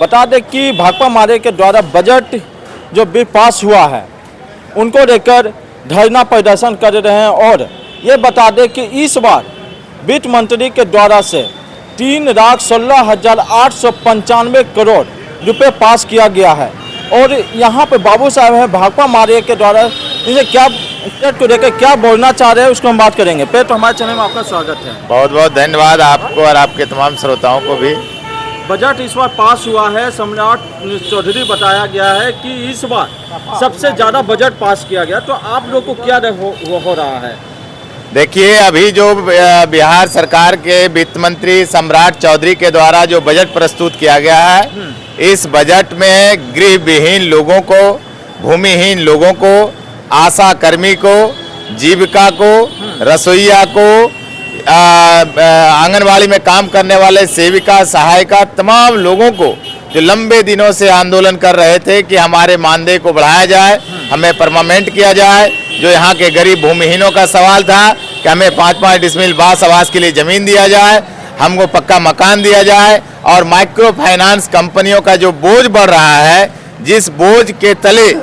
बता दें कि भाकपा माले के द्वारा बजट जो बिल पास हुआ है उनको लेकर धरना प्रदर्शन कर रहे हैं। और ये बता दें कि इस बार वित्त मंत्री के द्वारा से 3,16,895 करोड़ रुपए पास किया गया है। और यहाँ पे बाबू साहब हैं भाकपा माले के द्वारा, इसे क्या बजट को लेकर क्या बोलना चाह रहे हैं उसको हम बात करेंगे। पहले तो हमारे चैनल में आपका स्वागत है। बहुत बहुत धन्यवाद आपको और आपके तमाम श्रोताओं को भी। बजट इस बार पास हुआ है। सम्राट चौधरी बताया गया है कि इस बार सबसे ज़्यादा बजट पास किया गया, तो आप लोग को क्या हो रहा है? देखिए, अभी जो बिहार सरकार के वित्त मंत्री सम्राट चौधरी के द्वारा जो बजट प्रस्तुत किया गया है, इस बजट में गृह विहीन लोगों को, भूमिहीन लोगों को, आशा कर्मी को, जीविका को, रसोईया को, आंगनवाड़ी में काम करने वाले सेविका, सहायिका, तमाम लोगों को जो लंबे दिनों से आंदोलन कर रहे थे कि हमारे मानदेय को बढ़ाया जाए, हमें परमानेंट किया जाए। जो यहाँ के गरीब भूमिहीनों का सवाल था कि हमें 5-5 डिसमिल बास आवास के लिए ज़मीन दिया जाए, हमको पक्का मकान दिया जाए। और माइक्रो फाइनेंस कंपनियों का जो बोझ बढ़ रहा है, जिस बोझ के तले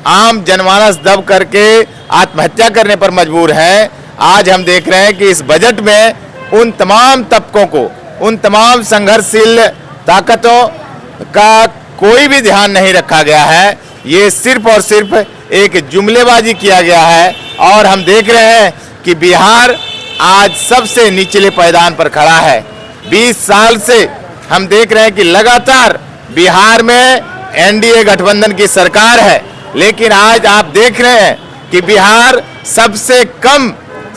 आम जनमानस दब करके आत्महत्या करने पर मजबूर है, आज हम देख रहे हैं कि इस बजट में उन तमाम तबकों को, उन तमाम संघर्षशील ताकतों का कोई भी ध्यान नहीं रखा गया है। ये सिर्फ और सिर्फ एक जुमलेबाजी किया गया है। और हम देख रहे हैं कि बिहार आज सबसे निचले पायदान पर खड़ा है। 20 साल से हम देख रहे हैं कि लगातार बिहार में एनडीए गठबंधन की सरकार है, लेकिन आज आप देख रहे हैं कि बिहार सबसे कम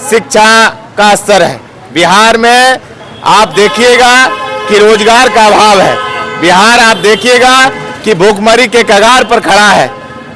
शिक्षा का स्तर है। बिहार में आप देखिएगा कि रोजगार का अभाव है। बिहार आप देखिएगा कि भूखमरी के कगार पर खड़ा है।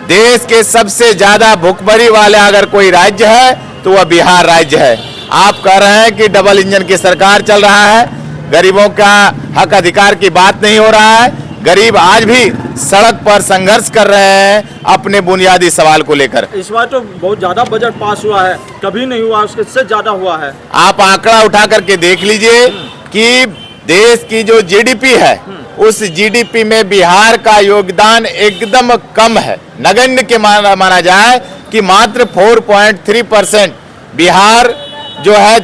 देश के सबसे ज्यादा भूखमरी वाले अगर कोई राज्य है तो वह बिहार राज्य है। आप कह रहे हैं कि डबल इंजन की सरकार चल रहा है, गरीबों का हक अधिकार की बात नहीं हो रहा है। गरीब आज भी सड़क पर संघर्ष कर रहे हैं अपने बुनियादी सवाल को लेकर। इस बार तो बहुत ज्यादा बजट पास हुआ है, कभी नहीं हुआ, उससे ज्यादा हुआ है। आप आंकड़ा उठा करके देख लीजिए कि देश की जो जीडीपी है, उस जीडीपी में बिहार का योगदान एकदम कम है। नगण्य के माना जाए कि मात्र 4.3% बिहार जो है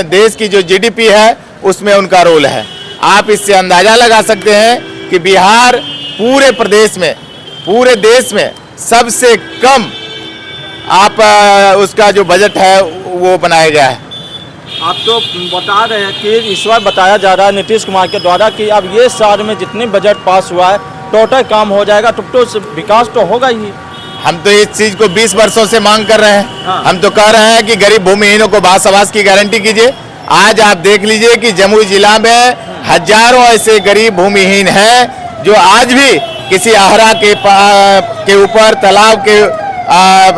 देश की जो जीडीपी है उसमें उनका रोल है। आप इससे अंदाजा लगा सकते हैं कि बिहार पूरे प्रदेश में, पूरे देश में सबसे कम आप उसका जो बजट है वो बनाया गया है। आप तो बता रहे हैं कि इस बार बताया जा रहा है नीतीश कुमार के द्वारा कि अब ये साल में जितनी बजट पास हुआ है टोटल काम हो जाएगा, तो विकास तो होगा ही। हम तो इस चीज को 20 वर्षों से मांग कर रहे हैं। हम तो कह रहे हैं कि गरीब भूमिहीनों को बास आवास की गारंटी कीजिए। आज आप देख लीजिए कि जमुई जिला में हजारों ऐसे गरीब भूमिहीन हैं जो आज भी किसी आहरा के ऊपर, तालाब के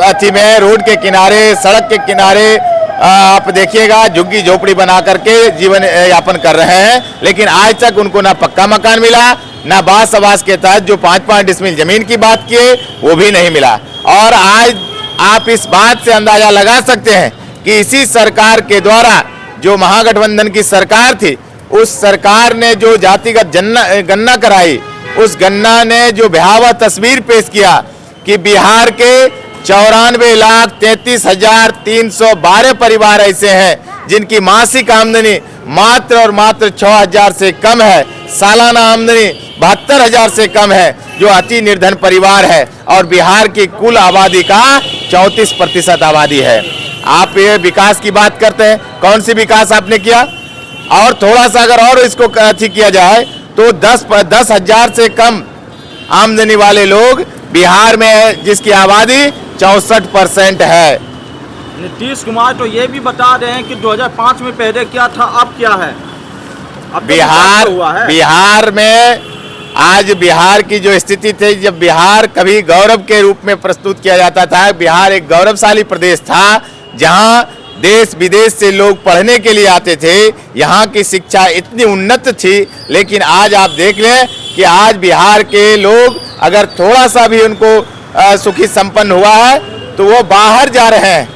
अथी में, रोड के किनारे, सड़क के किनारे आप देखिएगा झुग्गी झोपड़ी बना करके जीवन यापन कर रहे हैं। लेकिन आज तक उनको ना पक्का मकान मिला, ना बास आवास के तहत जो 5-5 डिसमिल जमीन की बात किए वो भी नहीं मिला। और आज आप इस बात से अंदाजा लगा सकते हैं कि इसी सरकार के द्वारा जो महागठबंधन की सरकार थी, उस सरकार ने जो जातिगत गणना कराई, उस गणना ने जो भयावह तस्वीर पेश किया कि बिहार के 94,33,312 परिवार ऐसे हैं जिनकी मासिक आमदनी मात्र और मात्र 6,000 से कम है, सालाना आमदनी 72,000 से कम है, जो अति निर्धन परिवार है। और बिहार की कुल आबादी का 34% आबादी है। आप ये विकास की बात करते हैं, कौन सी विकास आपने किया? और थोड़ा सा अगर और इसको अथी किया जाए तो 10,000 से कम आमदनी वाले लोग बिहार में है, जिसकी आबादी 64% है। नीतीश कुमार तो ये भी बता रहे हैं कि 2005 में पहले क्या था, अब क्या है। अब बिहार में आज बिहार की जो स्थिति थी, जब बिहार कभी गौरव के रूप में प्रस्तुत किया जाता था, बिहार एक गौरवशाली प्रदेश था जहां देश विदेश से लोग पढ़ने के लिए आते थे, यहाँ की शिक्षा इतनी उन्नत थी। लेकिन आज आप देख लें कि आज बिहार के लोग अगर थोड़ा सा भी उनको सुखी संपन्न हुआ है तो वो बाहर जा रहे हैं,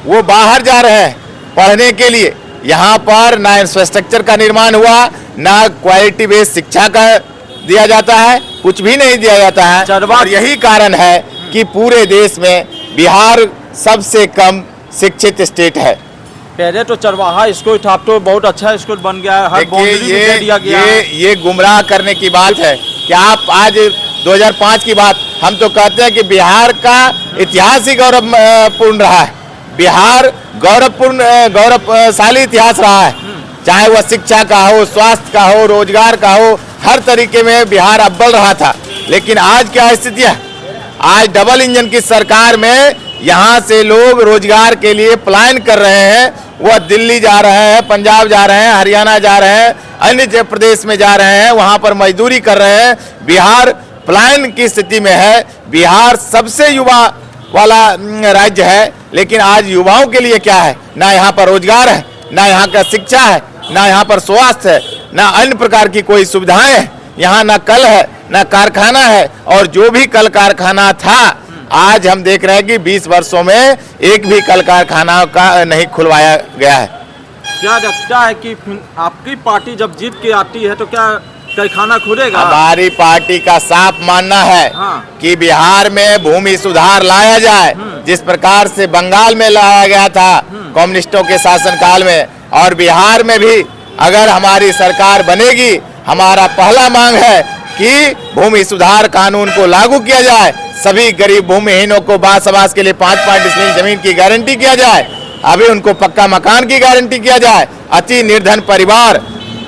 वो बाहर जा रहे हैं पढ़ने के लिए। यहाँ पर ना इंफ्रास्ट्रक्चर का निर्माण हुआ, ना क्वालिटी बेस्ड शिक्षा का दिया जाता है? कुछ भी नहीं दिया जाता है। और यही कारण है कि पूरे देश में बिहार सबसे कम शिक्षित स्टेट है। पहले तो चरवाहा स्कूल था, अब तो बहुत अच्छा स्कूल बन गया है, हर बाउंड्री भी दे दिया गया है। ये गुमराह करने की बात है कि आप आज 2005 की बात, हम तो कहते हैं कि बिहार का इतिहास ही गौरवपूर्ण रहा है। बिहार गौरवशाली इतिहास रहा है, चाहे वह शिक्षा का हो, स्वास्थ्य का हो, रोजगार का हो, हर तरीके में बिहार अव्वल रहा था। लेकिन आज क्या स्थिति है? आज डबल इंजन की सरकार में यहाँ से लोग रोजगार के लिए पलायन कर रहे हैं। वह दिल्ली जा रहे हैं, पंजाब जा रहे हैं, हरियाणा जा रहे हैं, अन्य प्रदेश में जा रहे हैं, वहाँ पर मजदूरी कर रहे हैं। बिहार पलायन की स्थिति में है। बिहार सबसे युवा वाला राज्य है, लेकिन आज युवाओं के लिए क्या है? ना यहाँ पर रोजगार है, ना यहाँ का शिक्षा है, ना यहाँ पर स्वास्थ्य है, ना अन्य प्रकार की कोई सुविधाएं है। यहाँ ना कल है, ना कारखाना है, और जो भी कल कारखाना था, आज हम देख रहे हैं कि 20 वर्षों में एक भी कल कारखाना का नहीं खुलवाया गया है। क्या लगता है कि आपकी पार्टी जब जीत के आती है तो क्या कारखाना खुलेगा? हमारी पार्टी का साफ मानना है कि बिहार में भूमि सुधार लाया जाए, जिस प्रकार से बंगाल में लाया गया था कम्युनिस्टों के शासनकाल में, और बिहार में भी अगर हमारी सरकार बनेगी, हमारा पहला मांग है कि भूमि सुधार कानून को लागू किया जाए। सभी गरीब भूमिहीनों को बास के लिए 5 डिसमिल जमीन की गारंटी किया जाए। अभी उनको पक्का मकान की गारंटी किया जाए। अति निर्धन परिवार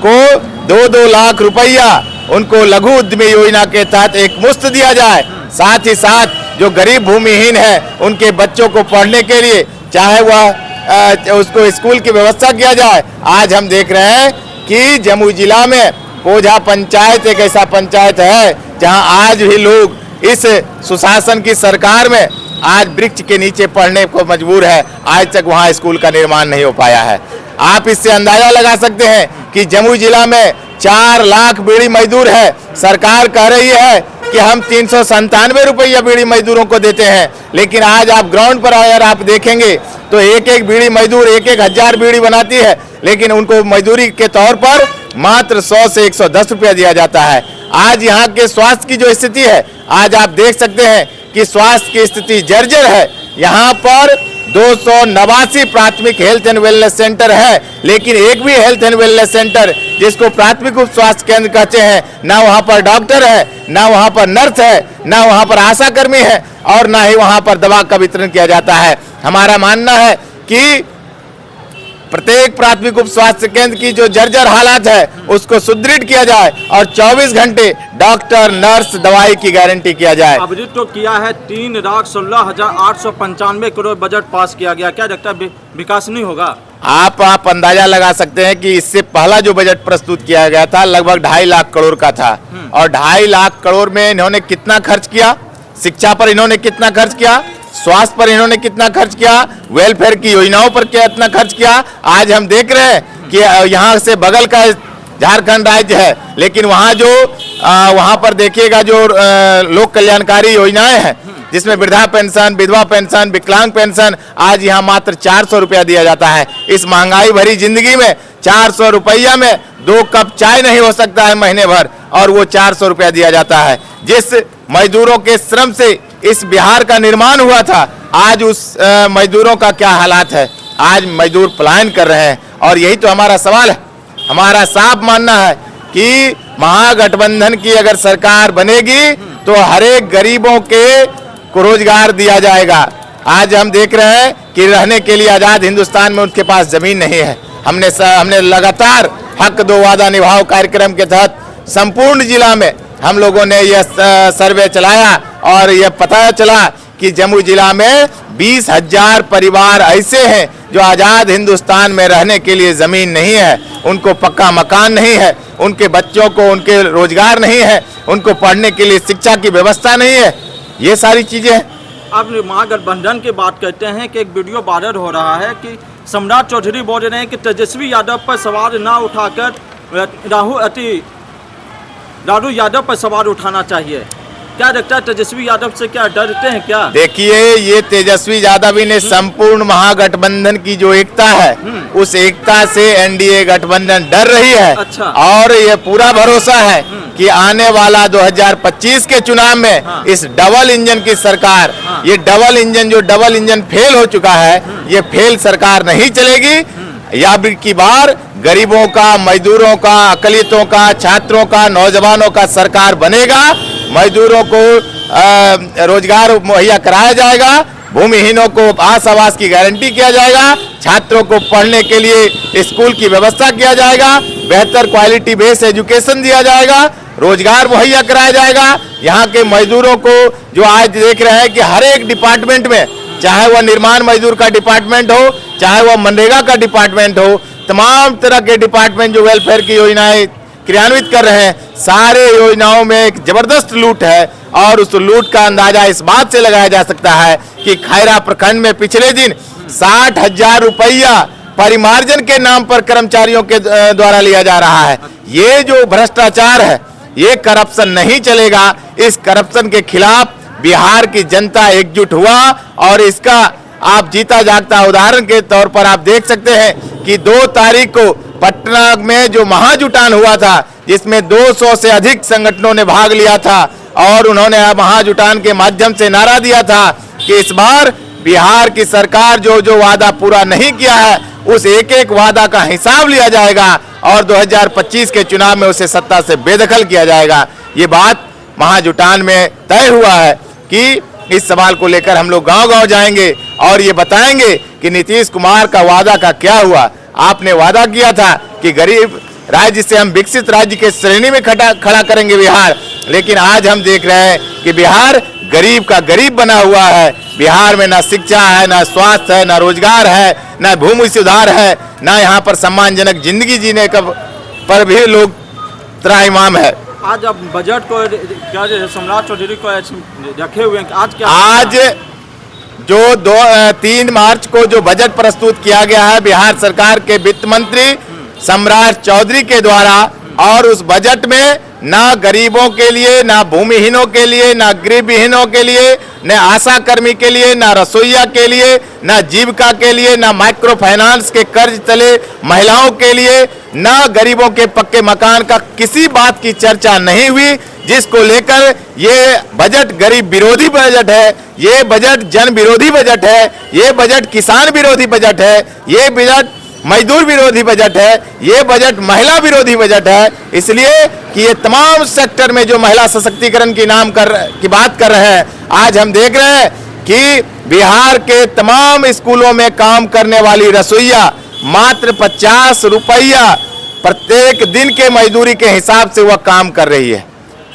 को 2-2 लाख रुपया उनको लघु उद्यमी योजना के तहत एक मुफ्त दिया जाए। साथ ही साथ जो गरीब भूमिहीन है, उनके बच्चों को पढ़ने के लिए चाहे वह उसको स्कूल की व्यवस्था किया जाए। आज हम देख रहे हैं कि जमुई जिला में कोझा पंचायत एक ऐसा पंचायत है जहां आज भी लोग इस सुशासन की सरकार में आज वृक्ष के नीचे पढ़ने को मजबूर है। आज तक वहां स्कूल का निर्माण नहीं हो पाया है। आप इससे अंदाजा लगा सकते हैं कि जमुई जिला में 4 लाख बीड़ी मजदूर है। सरकार कह रही है कि हम 397 रुपया बीड़ी मजदूरों को देते हैं, लेकिन आज आप ग्राउंड पर अगर आप देखेंगे तो एक बीड़ी मजदूर 1-1 हजार बीड़ी बनाती है, लेकिन उनको मजदूरी के तौर पर मात्र 100 से 110 रुपया दिया जाता है। आज यहाँ के स्वास्थ्य की जो स्थिति है, आज आप देख सकते हैं कि स्वास्थ्य की स्थिति जर्जर है। यहाँ पर 289 प्राथमिक हेल्थ एंड वेलनेस सेंटर है, लेकिन एक भी हेल्थ एंड वेलनेस सेंटर जिसको प्राथमिक उप स्वास्थ्य केंद्र कहते हैं, ना वहाँ पर डॉक्टर है, ना वहाँ पर नर्स है, ना वहाँ पर आशा कर्मी है, और ना ही वहाँ पर दवा का वितरण किया जाता है। हमारा मानना है कि प्रत्येक प्राथमिक उप स्वास्थ्य केंद्र की जो जर्जर हालात है उसको सुदृढ़ किया जाए और 24 घंटे डॉक्टर नर्स दवाई की गारंटी किया जाए। अभी तो किया है 3,16,895 करोड़ बजट पास किया गया। क्या लगता है विकास नहीं होगा? आप अंदाजा लगा सकते हैं कि इससे पहला जो बजट प्रस्तुत किया गया था लगभग 2.5 लाख करोड़ का था, और 2.5 लाख करोड़ में इन्होंने कितना खर्च किया? शिक्षा पर इन्होंने कितना खर्च किया? स्वास्थ्य पर इन्होंने कितना खर्च किया? वेलफेयर की योजनाओं पर कितना खर्च किया? आज हम देख रहे हैं कि यहाँ से बगल का झारखंड राज्य है, लेकिन वहाँ जो वहाँ पर देखिएगा जो लोक कल्याणकारी योजनाएं हैं, जिसमें वृद्धा पेंशन, विधवा पेंशन, विकलांग पेंशन, आज यहाँ मात्र 400 रुपया दिया जाता है। इस महंगाई भरी जिंदगी में 400 रुपया में 2 कप चाय नहीं हो सकता है महीने भर, और वो 400 रुपया दिया जाता है। जिस मजदूरों के श्रम से इस बिहार का निर्माण हुआ था, आज उस मजदूरों का क्या हालात है? आज मजदूर पलायन कर रहे हैं, और यही तो हमारा सवाल है। हमारा साफ मानना है कि महागठबंधन की अगर सरकार बनेगी तो हर एक गरीबों को रोजगार दिया जाएगा। आज हम देख रहे हैं कि रहने के लिए आजाद हिंदुस्तान में उनके पास जमीन नहीं है। हमने लगातार हक दो वादा निभाओ कार्यक्रम के तहत संपूर्ण जिला में हम लोगों ने यह सर्वे चलाया, और यह पता चला कि जमुई जिला में 20,000 परिवार ऐसे हैं जो आजाद हिंदुस्तान में रहने के लिए जमीन नहीं है, उनको पक्का मकान नहीं है, उनके बच्चों को उनके रोजगार नहीं है, उनको पढ़ने के लिए शिक्षा की व्यवस्था नहीं है। ये सारी चीजें हैं। आप महागठबंधन की बात करते हैं कि एक वीडियो वायरल हो रहा है कि सम्राट चौधरी बोल रहे हैं कि तेजस्वी यादव पर सवाल ना उठाकर राहुल यादव पर सवाल उठाना चाहिए। क्या लगता है तेजस्वी यादव से क्या डरते हैं क्या? देखिए, ये तेजस्वी यादव ने संपूर्ण महागठबंधन की जो एकता है, उस एकता से एनडीए गठबंधन डर रही है। अच्छा। और ये पूरा भरोसा है कि आने वाला 2025 के चुनाव में हाँ। इस डबल इंजन की सरकार, हाँ। ये डबल इंजन फेल हो चुका है, ये फेल सरकार नहीं चलेगी। या की बार गरीबों का, मजदूरों का, अकलियतों का, छात्रों का, नौजवानों का सरकार बनेगा। मजदूरों को रोजगार मुहैया कराया जाएगा, भूमिहीनों को आवास की गारंटी किया जाएगा, छात्रों को पढ़ने के लिए स्कूल की व्यवस्था किया जाएगा, बेहतर क्वालिटी बेस्ड एजुकेशन दिया जाएगा, रोजगार मुहैया कराया जाएगा। यहाँ के मजदूरों को जो आज देख रहे हैं कि हर एक डिपार्टमेंट में, चाहे वह निर्माण मजदूर का डिपार्टमेंट हो, चाहे वह मनरेगा का डिपार्टमेंट हो, तमाम तरह के डिपार्टमेंट जो वेलफेयर की योजनाएं क्रियान्वित कर रहे हैं, सारे योजनाओं में एक जबरदस्त लूट है। और उस लूट का अंदाजा इस बात से लगाया जा सकता है कि खैरा प्रखंड में पिछले दिन 60,000 रुपया परिमार्जन के नाम पर कर्मचारियों के द्वारा लिया जा रहा है। ये जो भ्रष्टाचार है, ये करप्शन नहीं चलेगा। इस करप्शन के खिलाफ बिहार की जनता एकजुट हुआ और इसका आप जीता जागता उदाहरण के तौर पर आप देख सकते हैं कि 2 तारीख को पटना में जो महाजुटान हुआ था, जिसमें 200 से अधिक संगठनों ने भाग लिया था और उन्होंने महाजुटान के माध्यम से नारा दिया था कि इस बार बिहार की सरकार जो वादा पूरा नहीं किया है, उस एक एक वादा का हिसाब लिया जाएगा और 2025 के चुनाव में उसे सत्ता से बेदखल किया जाएगा। ये बात महाजुटान में तय हुआ है कि इस सवाल को लेकर हम लोग गांव-गांव जाएंगे और ये बताएंगे कि नीतीश कुमार का वादा का क्या हुआ। आपने वादा किया था कि गरीब राज्य से हम विकसित राज्य के श्रेणी में खड़ा करेंगे बिहार, लेकिन आज हम देख रहे हैं कि बिहार गरीब का गरीब बना हुआ है। बिहार में ना शिक्षा है, ना स्वास्थ्य है, ना रोजगार है, ना भूमि सुधार है, ना यहाँ पर सम्मानजनक जिंदगी जीने का पर भी लोग त्राहिमाम है। आज अब बजट को क्या सम्राट चौधरी को रखे हुए हैं, आज क्या? आज जो 3 मार्च को जो बजट प्रस्तुत किया गया है बिहार सरकार के वित्त मंत्री सम्राट चौधरी के द्वारा, और उस बजट में ना गरीबों के लिए, ना भूमिहीनों के लिए, ना गृहहीनों के लिए, न आशा कर्मी के लिए, ना रसोईया के लिए, ना जीविका के लिए, ना माइक्रो फाइनेंस के कर्ज तले महिलाओं के लिए, ना गरीबों के पक्के मकान का किसी बात की चर्चा नहीं हुई, जिसको लेकर ये बजट गरीब विरोधी बजट है, ये बजट जन विरोधी बजट है, ये बजट किसान विरोधी बजट है, ये बजट मजदूर विरोधी बजट है, ये बजट महिला विरोधी बजट है। इसलिए कि ये तमाम सेक्टर में जो महिला सशक्तिकरण की बात कर रहे हैं, आज हम देख रहे हैं कि बिहार के तमाम स्कूलों में काम करने वाली रसोईया मात्र 50 रुपया प्रत्येक दिन के मजदूरी के हिसाब से वह काम कर रही है।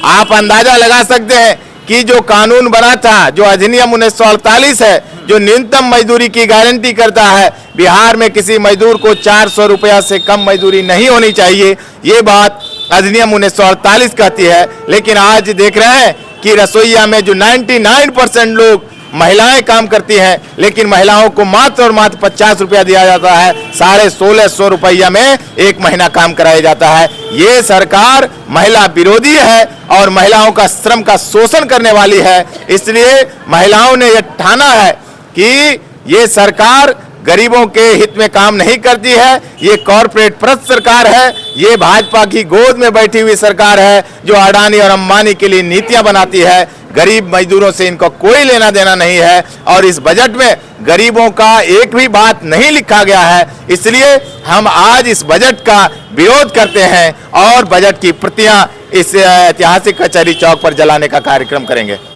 आप अंदाजा लगा सकते हैं कि जो कानून बना था, जो अधिनियम 1948 है, जो न्यूनतम मजदूरी की गारंटी करता है, बिहार में किसी मजदूर को 400 रुपया से कम मजदूरी नहीं होनी चाहिए, ये बात अधिनियम 1948 कहती है। लेकिन आज देख रहे हैं कि रसोईया में जो 99% लोग महिलाएं काम करती हैं, लेकिन महिलाओं को मात्र और मात्र 50 रुपया दिया जाता है, 1650 रुपया में एक महीना काम कराया जाता है। ये सरकार महिला विरोधी है और महिलाओं का श्रम का शोषण करने वाली है। इसलिए महिलाओं ने यह ठाना है कि ये सरकार गरीबों के हित में काम नहीं करती है, ये कॉरपोरेट परस्त सरकार है, ये भाजपा की गोद में बैठी हुई सरकार है जो अडानी और अंबानी के लिए नीतियां बनाती है। गरीब मजदूरों से इनका कोई लेना देना नहीं है और इस बजट में गरीबों का एक भी बात नहीं लिखा गया है। इसलिए हम आज इस बजट का विरोध करते हैं और बजट की प्रतियां इस ऐतिहासिक कचहरी चौक पर जलाने का कार्यक्रम करेंगे।